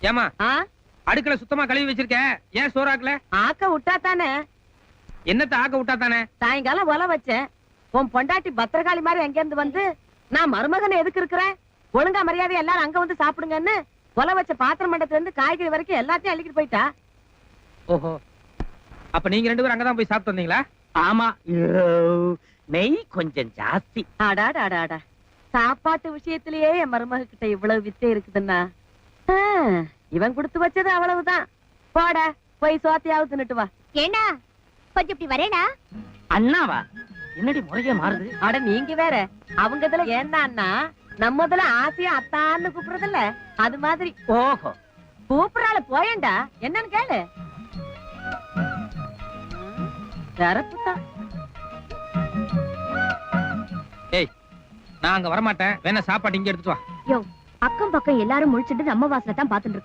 ஏமா அடுக்கல சுத்தமா கழுவி வச்சிருக்க, ஏன் சோறாக்கல? ஆக்க விட்டா தானே. என்னத்த ஆக்க விட்டா தானே? சாயங்காலம் ஒல வச்சேன். உன் பொண்டாட்டி பத்திரகாளி மாதிரி எங்க இருந்து வந்து நான் மருமகன் எதுக்கு இருக்கிறேன், ஒழுங்கா மரியாதை எல்லாரும் அங்க வந்து சாப்பிடுங்கன்னு ஒல வச்ச பாத்திரம் மண்டத்துல இருந்து காய்கறி வரைக்கும் எல்லாத்தையும் அள்ளிக்கிட்டு போயிட்டா. ஓஹோ, அப்ப நீங்க 2 பேரும் அங்கதான் போய் சாப்பிட்டு வந்தீங்களா? ஆமா, நெய் கொஞ்சம் ஜாஸ்தி. ஆடாடாடாடா, சாப்பாட்டு விஷயத்திலேயே என் மருமக கிட்ட இவ்வளவு வித்தை இருக்குதுன்னா இவன் கொடுத்து வச்சது அவ்வளவுதான். போட போய் சோத்தையாவது தின்னுட்டு வா. ஏண்டா கொஞ்சம் இப்படி வரேடா. அண்ணாவா? என்னடி முறையே மாறுது? அட நீங்க வேற, அவங்க இதுல ஏன்னா நம்ம இதுல ஆசையா அத்தான்னு கூப்பிடுறதில்ல, அது மாதிரி. ஓஹோ, கூப்பிடறால போயேண்டா, என்னன்னு கேளு. தரப்புதான். ஏய், நான் அங்க வரமாட்டேன், வேணா சாப்பாடு இங்க எடுத்துட்டு வா. யோ, அக்கம் பக்கம் எல்லாரும் முழிச்சிட்டு நம்ம வாசல தான் பாத்துட்டு